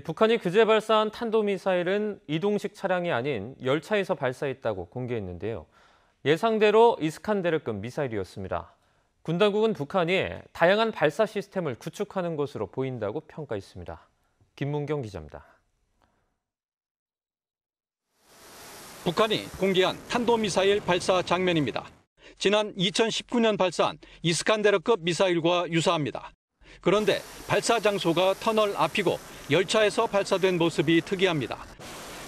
북한이 그제 발사한 탄도미사일은 이동식 차량이 아닌 열차에서 발사했다고 공개했는데요. 예상대로 이스칸데르급 미사일이었습니다. 군 당국은 북한이 다양한 발사 시스템을 구축하는 것으로 보인다고 평가했습니다. 김문경 기자입니다. 북한이 공개한 탄도미사일 발사 장면입니다. 지난 2019년 발사한 이스칸데르급 미사일과 유사합니다. 그런데 발사 장소가 터널 앞이고 열차에서 발사된 모습이 특이합니다.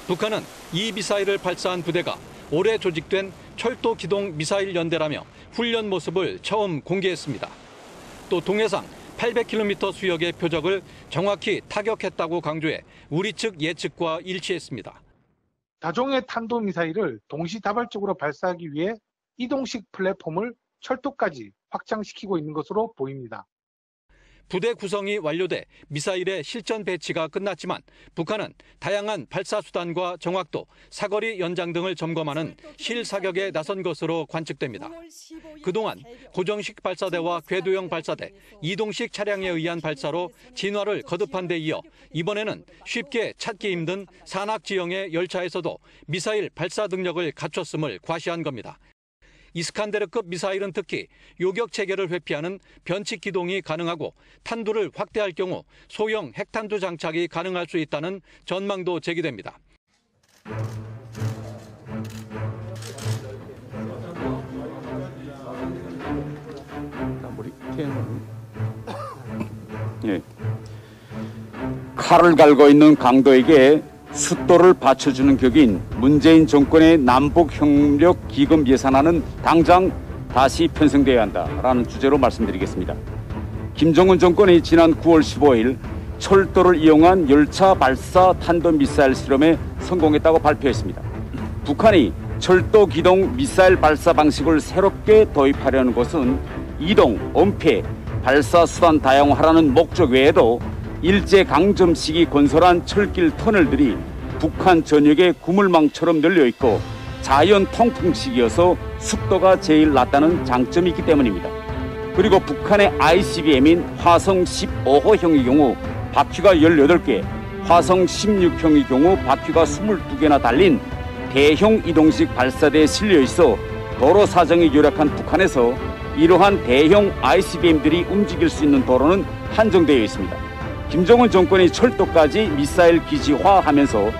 북한은 이 미사일을 발사한 부대가 올해 조직된 철도 기동 미사일 연대라며 훈련 모습을 처음 공개했습니다. 또 동해상 800km 수역의 표적을 정확히 타격했다고 강조해 우리 측 예측과 일치했습니다. 다종의 탄도미사일을 동시다발적으로 발사하기 위해 이동식 플랫폼을 철도까지 확장시키고 있는 것으로 보입니다. 부대 구성이 완료돼 미사일의 실전 배치가 끝났지만 북한은 다양한 발사 수단과 정확도, 사거리 연장 등을 점검하는 실사격에 나선 것으로 관측됩니다. 그동안 고정식 발사대와 궤도형 발사대, 이동식 차량에 의한 발사로 진화를 거듭한 데 이어 이번에는 쉽게 찾기 힘든 산악 지형의 열차에서도 미사일 발사 능력을 갖췄음을 과시한 겁니다. 이스칸데르급 미사일은 특히 요격 체계를 회피하는 변칙 기동이 가능하고 탄두를 확대할 경우 소형 핵탄두 장착이 가능할 수 있다는 전망도 제기됩니다. 칼을 갈고 있는 강도에게 숫도를 받쳐주는 격인 문재인 정권의 남북협력기금 예산안은 당장 다시 편성돼야 한다라는 주제로 말씀드리겠습니다. 김정은 정권이 지난 9월 15일 철도를 이용한 열차 발사 탄도미사일 실험에 성공했다고 발표했습니다. 북한이 철도 기동 미사일 발사 방식을 새롭게 도입하려는 것은 이동, 은폐, 발사 수단 다양화라는 목적 외에도 일제강점 시기 건설한 철길 터널들이 북한 전역에 구물망처럼 널려있고 자연 통풍식이어서 속도가 제일 낮다는 장점이 있기 때문입니다. 그리고 북한의 ICBM인 화성 15호형의 경우 바퀴가 18개, 화성 16형의 경우 바퀴가 22개나 달린 대형 이동식 발사대에 실려있어 도로 사정이 열악한 북한에서 이러한 대형 ICBM들이 움직일 수 있는 도로는 한정되어 있습니다. 김정은 정권이 철도까지 미사일 기지화하면서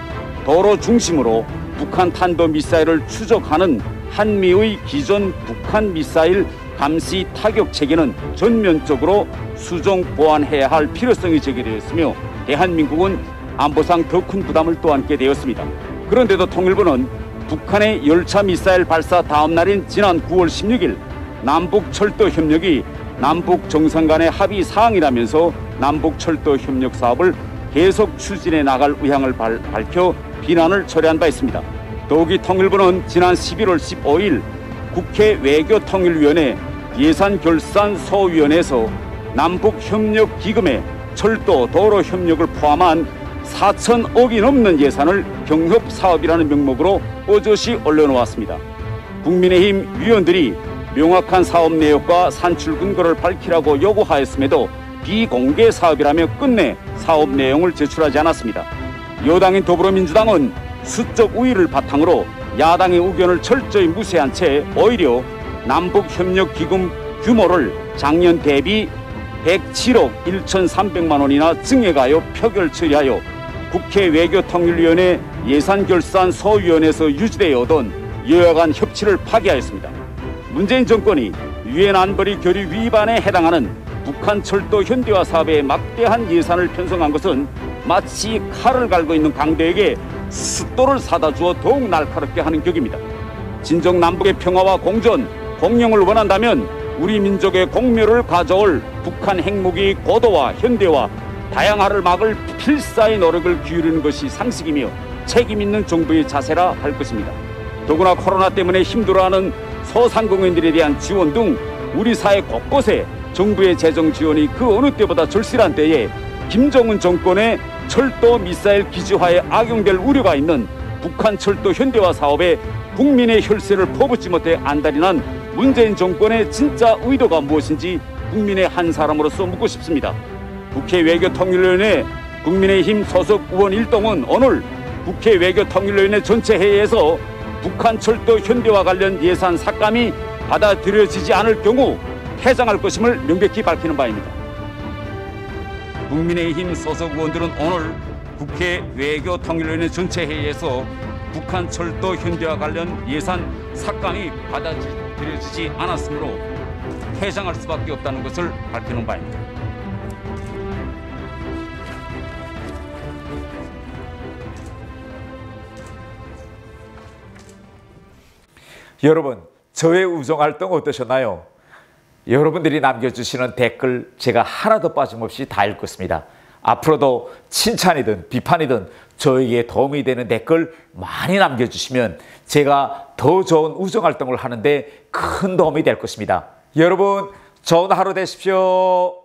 도로 중심으로 북한 탄도미사일을 추적하는 한미의 기존 북한 미사일 감시 타격 체계는 전면적으로 수정 보완해야 할 필요성이 제기되었으며 대한민국은 안보상 더 큰 부담을 또 안게 되었습니다. 그런데도 통일부는 북한의 열차 미사일 발사 다음 날인 지난 9월 16일 남북철도 협력이 남북 정상 간의 합의 사항이라면서 남북철도 협력 사업을 계속 추진해 나갈 의향을 밝혀 비난을 철회한 바 있습니다. 더욱이 통일부는 지난 11월 15일 국회 외교통일위원회 예산결산소위원회에서 남북협력기금에 철도 도로 협력을 포함한 4천억이 넘는 예산을 경협사업이라는 명목으로 어저씨 올려놓았습니다. 국민의힘 위원들이 명확한 사업 내역과 산출 근거를 밝히라고 요구하였음에도 비공개 사업이라며 끝내 사업 내용을 제출하지 않았습니다. 여당인 더불어민주당은 수적 우위를 바탕으로 야당의 의견을 철저히 무시한 채 오히려 남북협력기금 규모를 작년 대비 107억 1,300만 원이나 증액하여 표결 처리하여 국회 외교통일위원회 예산결산소위원회에서 유지되어 오던 여야 간 협치를 파기하였습니다. 문재인 정권이 유엔 안보리 결의 위반에 해당하는 북한 철도 현대화 사업에 막대한 예산을 편성한 것은 마치 칼을 갈고 있는 강도에게 숫도를 사다 주어 더욱 날카롭게 하는 격입니다. 진정 남북의 평화와 공존, 공영을 원한다면 우리 민족의 공묘를 가져올 북한 핵무기 고도화, 현대화, 다양화를 막을 필사의 노력을 기울이는 것이 상식이며 책임 있는 정부의 자세라 할 것입니다. 더구나 코로나 때문에 힘들어하는 소상공인들에 대한 지원 등 우리 사회 곳곳에 정부의 재정 지원이 그 어느 때보다 절실한 때에 김정은 정권의 철도 미사일 기지화에 악용될 우려가 있는 북한 철도 현대화 사업에 국민의 혈세를 퍼붓지 못해 안달이 난 문재인 정권의 진짜 의도가 무엇인지 국민의 한 사람으로서 묻고 싶습니다. 국회 외교통일위원회 국민의힘 소속 의원 일동은 오늘 국회 외교통일위원회 전체 회의에서 북한 철도 현대화 관련 예산 삭감이 받아들여지지 않을 경우 퇴장할 것임을 명백히 밝히는 바입니다. 국민의힘 소속 의원들은 오늘 국회 외교통일위원회 전체 회의에서 북한 철도 현대화 관련 예산 삭감이 받아들여지지 않았으므로 퇴장할 수밖에 없다는 것을 밝히는 바입니다. 여러분, 저의 우정활동 어떠셨나요? 여러분들이 남겨주시는 댓글 제가 하나도 빠짐없이 다 읽었습니다. 앞으로도 칭찬이든 비판이든 저에게 도움이 되는 댓글 많이 남겨주시면 제가 더 좋은 우정활동을 하는데 큰 도움이 될 것입니다. 여러분, 좋은 하루 되십시오.